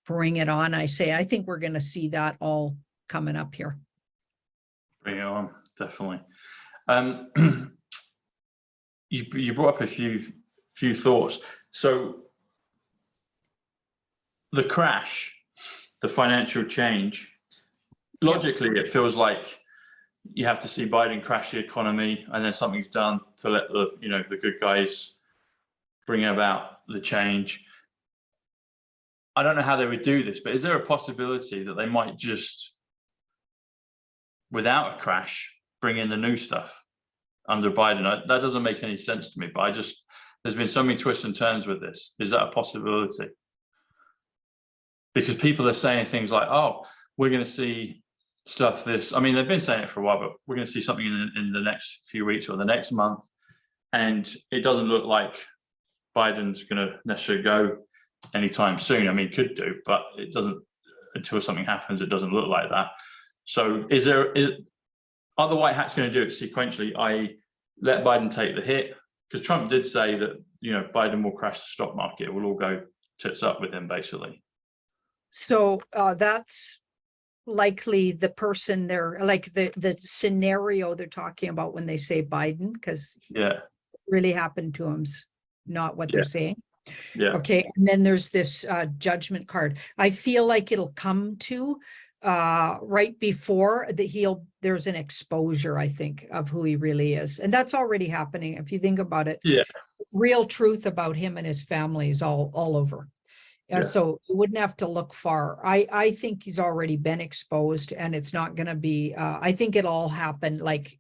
bring it on. I think we're going to see that all coming up here. Bring it on, definitely. You brought up a few thoughts. So the crash, the financial change, logically, it feels like you have to see Biden crash the economy, and then something's done to let the good guys bring about the change. I don't know how they would do this, but is there a possibility that they might just, without a crash, bring in the new stuff under Biden? That doesn't make any sense to me, but there's been so many twists and turns with this. Is that a possibility? Because people are saying things like, oh, we're going to see stuff this, I mean, they've been saying it for a while, but we're going to see something in the next few weeks or the next month. And it doesn't look like Biden's going to necessarily go anytime soon. I mean, could do, but it doesn't, until something happens, it doesn't look like that. So are the white hats going to do it sequentially, i.e. let Biden take the hit? Because Trump did say that, you know, Biden will crash the stock market. It will all go tits up with him, basically. So that's likely the person they're like the scenario they're talking about when they say Biden, because yeah, really happened to him's not what they're saying. Yeah. Okay. And then there's this judgment card. I feel like it'll come to right before there's an exposure, I think, of who he really is. And that's already happening. If you think about it, real truth about him and his family is all over. So you wouldn't have to look far. I think he's already been exposed, and it's not going to be, I think it'll all happen like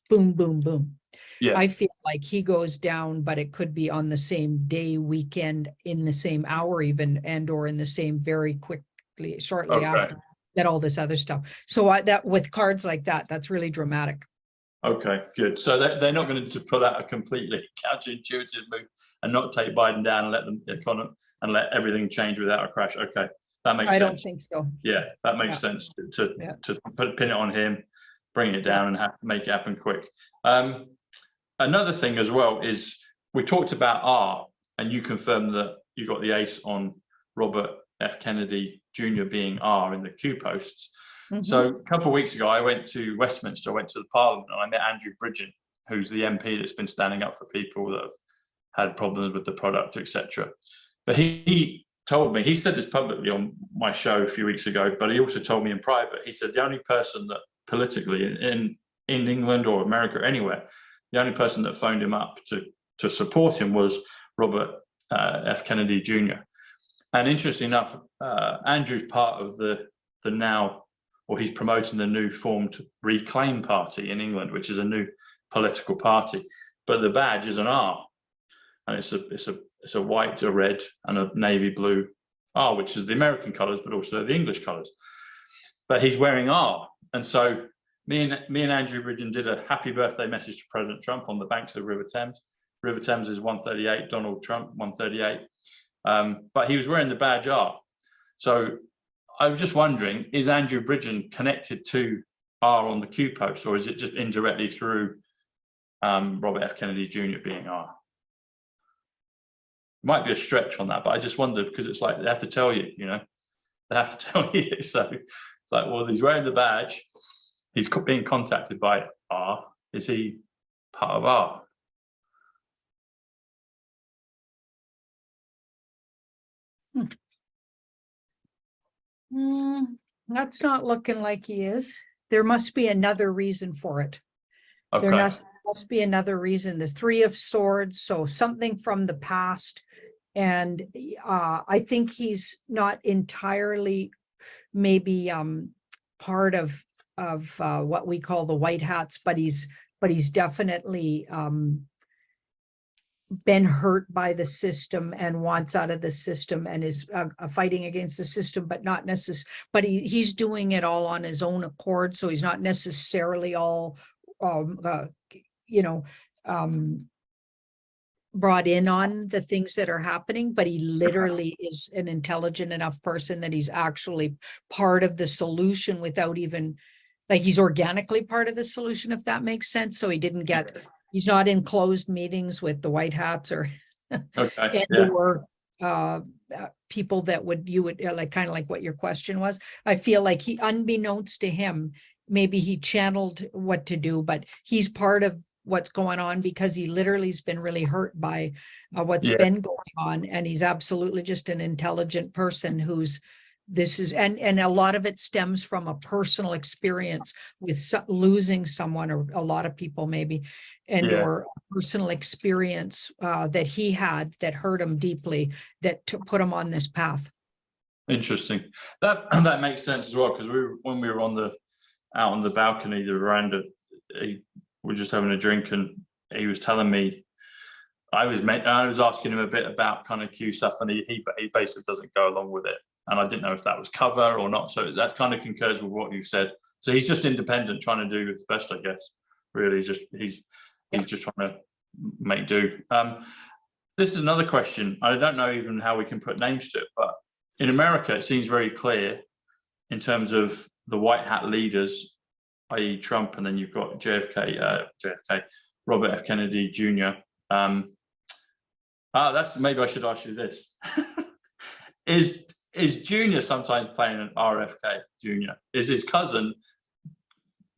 boom, boom, boom. Yeah. I feel like he goes down, but it could be on the same day, weekend, in the same hour even, and or in the same very quickly, shortly after that, all this other stuff. So that with cards like that, that's really dramatic. Okay, good. So they're not going to put out a completely counterintuitive move and not take Biden down and let them and let everything change without a crash. Okay, that makes sense. I don't think so. Yeah, that makes sense to pin it on him, bring it down, and make it happen quick. Another thing as well is we talked about R, and you confirmed that you got the ace on Robert F. Kennedy Jr. being R in the Q posts. So a couple of weeks ago, I went to Westminster, I went to the Parliament, and I met Andrew Bridgen, who's the MP that's been standing up for people that have had problems with the product, etc. But he told me, he said this publicly on my show a few weeks ago, but he also told me in private, he said the only person that politically in England or America, anywhere, the only person that phoned him up to support him was Robert F. Kennedy Jr. And interestingly enough, Andrew's part of the now, or he's promoting the new formed Reclaim Party in England, which is a new political party. But the badge is an R, and it's a white, a red, and a navy blue R, which is the American colours, but also the English colours. But he's wearing R, and so me and Andrew Bridgen did a happy birthday message to President Trump on the banks of the River Thames. River Thames is 138, Donald Trump 138, but he was wearing the badge R. So I was just wondering, is Andrew Bridgen connected to R on the Q post, or is it just indirectly through Robert F. Kennedy Jr. being R? Might be a stretch on that, but I just wondered, because it's like they have to tell you, you know, they have to tell you. So it's like, well, he's wearing the badge, he's being contacted by R. Is he part of R? That's not looking like he is. There must be another reason for it. Okay. There must be another reason. The Three of Swords, so something from the past. And I think he's not entirely maybe part of what we call the white hats, but he's definitely been hurt by the system and wants out of the system and is fighting against the system, but not necessarily, but he's doing it all on his own accord. So he's not necessarily all, brought in on the things that are happening, but he literally is an intelligent enough person that he's actually part of the solution without even, like, he's organically part of the solution, if that makes sense. So he's not in closed meetings with the white hats or or people that you would like, kind of like what your question was. I feel like he, unbeknownst to him, maybe he channeled what to do, but he's part of what's going on because he literally has been really hurt by what's been going on. And he's absolutely just an intelligent person and a lot of it stems from a personal experience with losing someone, or a lot of people maybe, or a personal experience that he had that hurt him deeply, that put him on this path. Interesting. That makes sense as well, because when we were out on the balcony, the veranda, we were just having a drink, and he was telling me, I was asking him a bit about kind of Q stuff, and he basically doesn't go along with it, and I didn't know if that was cover or not. So that kind of concurs with what you said. So he's just independent, trying to do his best, I guess. Really, he's just trying to make do. This is another question. I don't know even how we can put names to it, but in America, it seems very clear in terms of the white hat leaders, i.e. Trump, and then you've got JFK, Robert F. Kennedy Jr. That's maybe I should ask you this. Is Junior sometimes playing an RFK Jr.? Is his cousin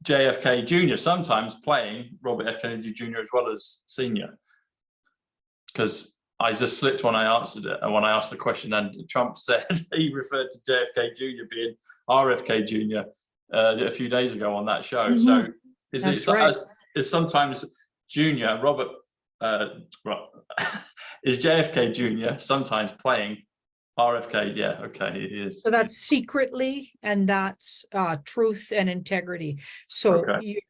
JFK Jr. sometimes playing Robert F. Kennedy Jr. as well as Senior? Because I just slipped when I answered it, and when I asked the question, and Trump said he referred to JFK Jr. being RFK Jr. A few days ago on that show. So is sometimes Junior Robert is JFK Jr. sometimes playing RFK? Yeah, okay, he is. So that's secretly, and that's truth and integrity. So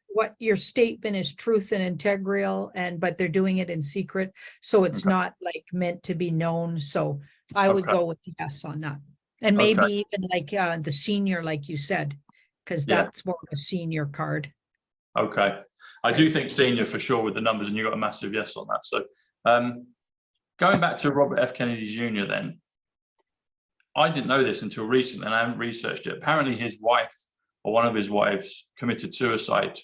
what your statement is truth and integral, but they're doing it in secret, so it's not like meant to be known. So I would go with yes on that, and maybe even like the senior, like you said, because that's more of a senior card. Okay, I do think senior for sure with the numbers, and you got a massive yes on that. So going back to Robert F. Kennedy Jr. then, I didn't know this until recently, and I haven't researched it. Apparently his wife, or one of his wives, committed suicide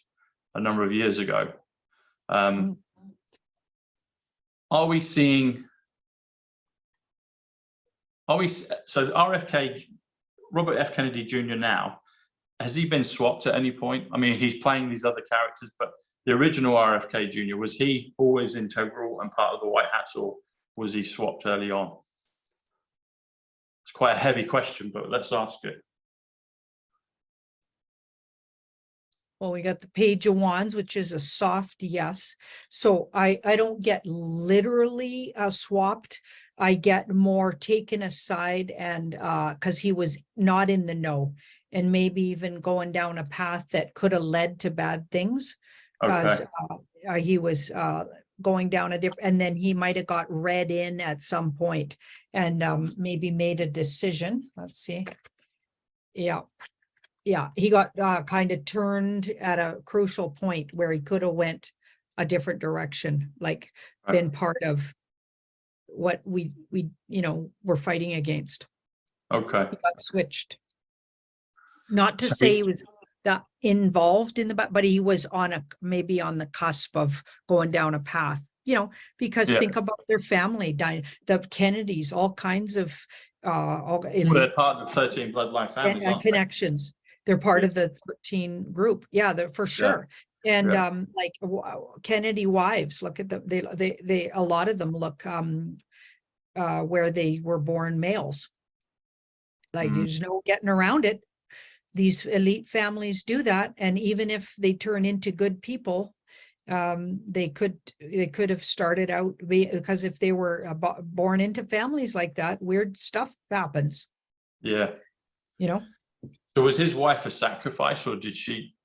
a number of years ago. Are we seeing, so RFK, Robert F. Kennedy Jr. now, has he been swapped at any point? I mean, he's playing these other characters, but the original RFK Jr., was he always integral and part of the White Hats, or was he swapped early on? It's quite a heavy question, but let's ask it. Well, we got the Page of Wands, which is a soft yes. So I don't get literally swapped. I get more taken aside, and because he was not in the know, and maybe even going down a path that could have led to bad things. Because he was going down a different, and then he might have got read in at some point and maybe made a decision. Let's see. Yeah, he got kind of turned at a crucial point where he could have went a different direction, like been part of what we were fighting against. Okay. He got switched. Not to say he was that involved in but he was maybe on the cusp of going down a path, because think about their family, the Kennedys, all kinds of they're part of the 13 bloodline families, aren't connections. They're part of the 13 group. Yeah, for sure. And like Kennedy wives, look at they a lot of them look where they were born males. Like there's no getting around it. These elite families do that, and even if they turn into good people, they could have started out because if they were born into families like that, weird stuff happens. Yeah. So was his wife a sacrifice, or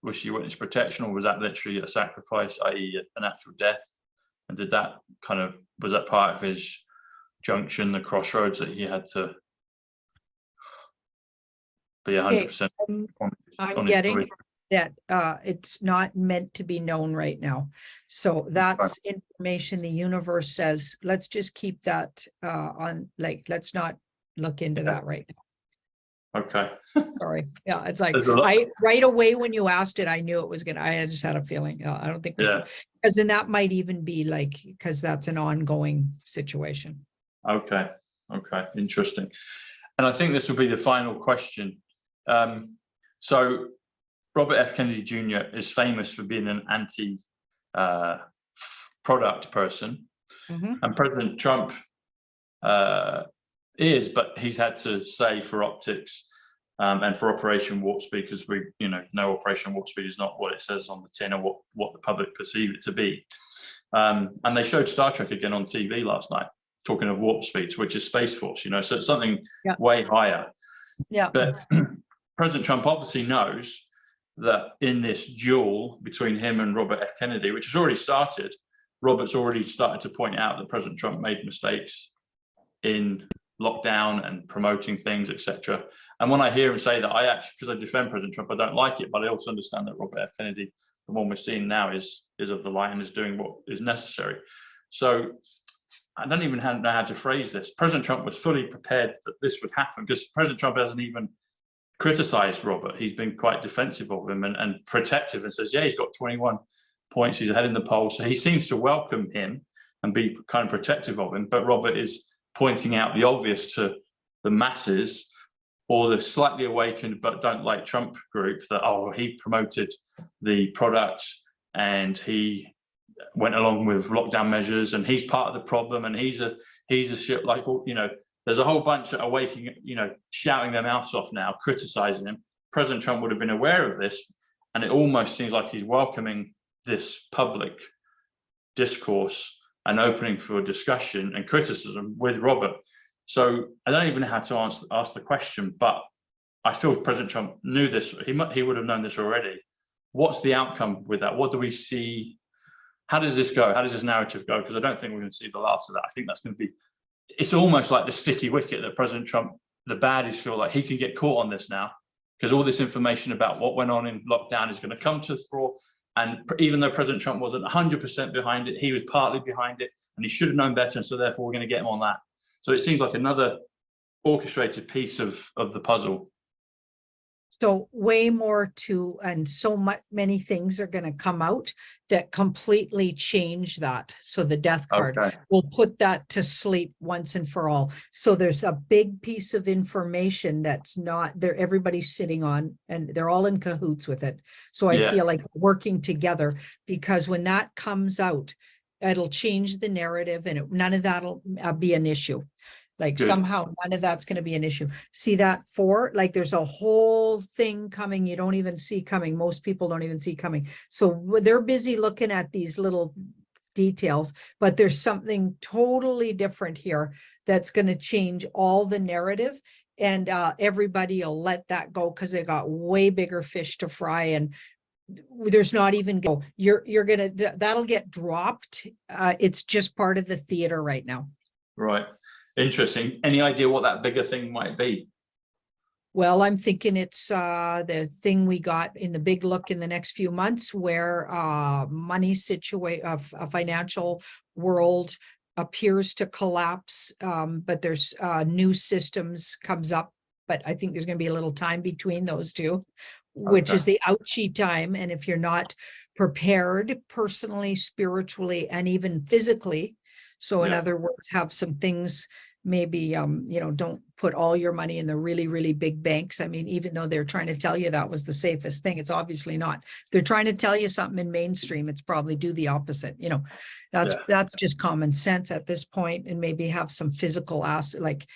was she witness protection, or was that literally a sacrifice, i.e. an actual death? And was that part of his junction, the crossroads that he had to be 100%? I'm getting that it's not meant to be known right now. So that's information the universe says, let's just keep that on, let's not look into that right now. Okay. Sorry. Yeah, it's like right away when you asked it, I knew it was I just had a feeling. I don't think because then that might even be because that's an ongoing situation. Okay. Interesting. And I think this will be the final question. So Robert F. Kennedy Jr. is famous for being an anti-product person, and President Trump is, but he's had to say for optics and for Operation Warp Speed, because we know Operation Warp Speed is not what it says on the tin or what the public perceive it to be. And they showed Star Trek again on TV last night, talking of warp speeds, which is Space Force, so it's something way higher. Yeah. But President Trump obviously knows that in this duel between him and Robert F. Kennedy, which has already started, Robert's already started to point out that President Trump made mistakes in lockdown and promoting things, etc. And when I hear him say that, I actually, because I defend President Trump, I don't like it, but I also understand that Robert F. Kennedy, the one we're seeing now, is of the light and is doing what is necessary. So I don't even know how to phrase this. President Trump was fully prepared that this would happen, because President Trump hasn't even criticized Robert. He's been quite defensive of him and protective, and says, yeah, he's got 21 points, he's ahead in the poll. So he seems to welcome him and be kind of protective of him. But Robert is pointing out the obvious to the masses, or the slightly awakened but don't like Trump group, that, oh, he promoted the product and he went along with lockdown measures and he's part of the problem and he's a shit, like, you know, there's a whole bunch that are waking, you know, shouting their mouths off now, criticizing him. President Trump would have been aware of this, and it almost seems like he's welcoming this public discourse and opening for discussion and criticism with Robert. So I don't even know how to ask the question, but I feel President Trump knew this. He would have known this already. What's the outcome with that? What do we see? How does this go? How does this narrative go? Because I don't think we're going to see the last of that. I think that's going to be, it's almost like the sticky wicket that President Trump, the baddies feel like he can get caught on this now, because all this information about what went on in lockdown is going to come to the fore. And even though President Trump wasn't 100% behind it, he was partly behind it, and he should have known better. And so therefore we're going to get him on that. So it seems like another orchestrated piece of the puzzle. So way more to, and so many things are going to come out that completely change that. So the death card will put that to sleep once and for all. So there's a big piece of information that's not there, everybody's sitting on, and they're all in cahoots with it. So I feel like working together, because when that comes out, it'll change the narrative, and none of that'll be an issue. Like somehow none of that's going to be an issue. See that like there's a whole thing coming you don't even see coming. Most people don't even see coming. So they're busy looking at these little details, but there's something totally different here that's going to change all the narrative, and everybody will let that go because they got way bigger fish to fry, and there's not even you're gonna, that'll get dropped. It's just part of the theater right now. Right. Interesting. Any idea what that bigger thing might be? Well, I'm thinking it's the thing we got in the big look in the next few months, where money a financial world appears to collapse, but there's new systems comes up. But I think there's going to be a little time between those two, which is the ouchie time. And if you're not prepared personally, spiritually, and even physically, so in other words, have some things, maybe, you know, don't put all your money in the really, really big banks. I mean, even though they're trying to tell you that was the safest thing, it's obviously not. If they're trying to tell you something in mainstream, it's probably do the opposite. You know, that's just common sense at this point. And maybe have some physical asset, like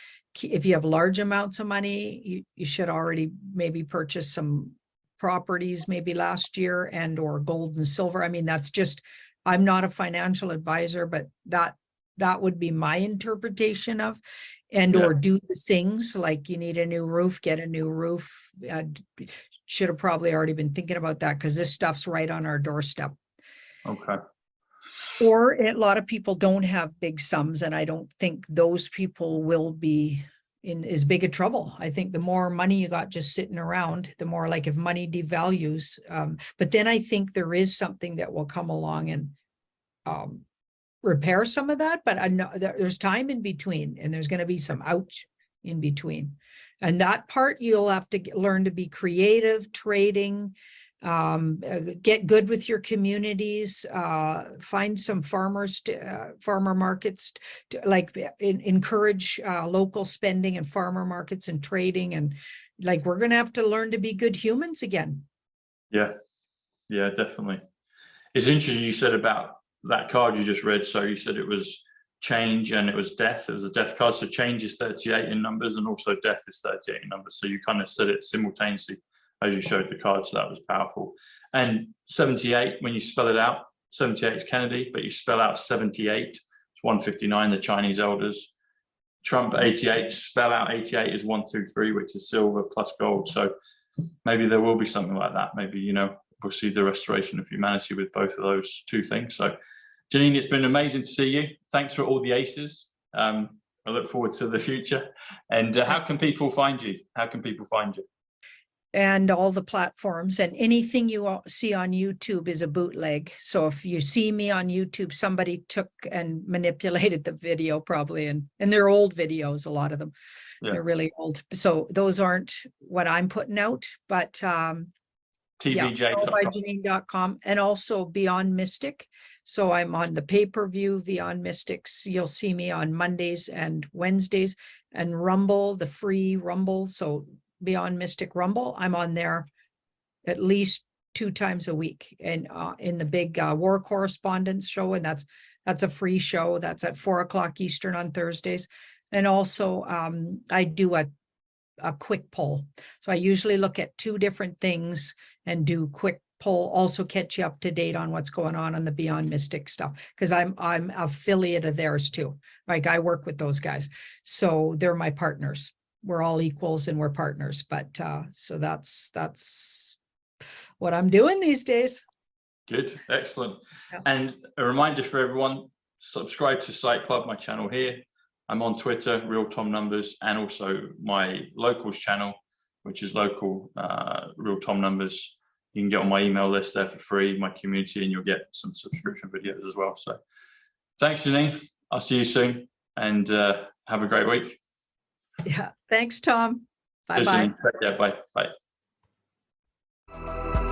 if you have large amounts of money, you should already maybe purchase some properties maybe last year, and or gold and silver. I mean, that's just, I'm not a financial advisor, but that would be my interpretation of, and or do the things like you need a new roof, get a new roof. Should have probably already been thinking about that, because this stuff's right on our doorstep. Okay. Or a lot of people don't have big sums, and I don't think those people will be in as big a trouble. I think the more money you got just sitting around, the more, like if money devalues. But then I think there is something that will come along and repair some of that, but I know there's time in between, and there's going to be some ouch in between, and that part you'll have to learn to be creative, trading, get good with your communities, find some farmers, farmer markets, like encourage local spending and farmer markets and trading, and like we're going to have to learn to be good humans again. Yeah, definitely. It's interesting you said about that card you just read. So you said it was change and it was death. It was a death card. So change is 38 in numbers, and also death is 38 in numbers. So you kind of said it simultaneously as you showed the card. So that was powerful. And 78, when you spell it out, 78 is Kennedy, but you spell out 78, it's 159, the Chinese elders. Trump 88, spell out 88 as 123, which is silver plus gold. So maybe there will be something like that. Maybe, you know, we'll see the restoration of humanity with both of those two things. So Janine, it's been amazing to see you. Thanks for all the aces. I look forward to the future. And how can people find you? How can people find you? And all the platforms, and anything you see on YouTube is a bootleg. So if you see me on YouTube, somebody took and manipulated the video probably, and they're old videos, a lot of them. Yeah. They're really old. So those aren't what I'm putting out, but TVJ.com and also Beyond Mystic. So I'm on the pay-per-view Beyond Mystics. You'll see me on Mondays and Wednesdays, and Rumble, the free Rumble. So Beyond Mystic Rumble, I'm on there at least 2 times a week, and in the big War Correspondence show, and that's a free show. That's at 4 o'clock Eastern on Thursdays. And also I do a quick poll. So I usually look at 2 different things and do quick poll, also catch you up to date on what's going on the Beyond Mystic stuff, because I'm affiliate of theirs too. Like, I work with those guys, so they're my partners. We're all equals and we're partners. But so that's what I'm doing these days. Good, excellent. Yeah. And a reminder for everyone, subscribe to Psych Club, my channel here. I'm on Twitter, Real Tom Numbers, and also my locals channel, which is local Real Tom Numbers. You can get on my email list there for free, my community, and you'll get some subscription videos as well. So thanks, Janine. I'll see you soon, and have a great week. Yeah. Thanks, Tom. Bye-bye. Yeah, bye. Bye.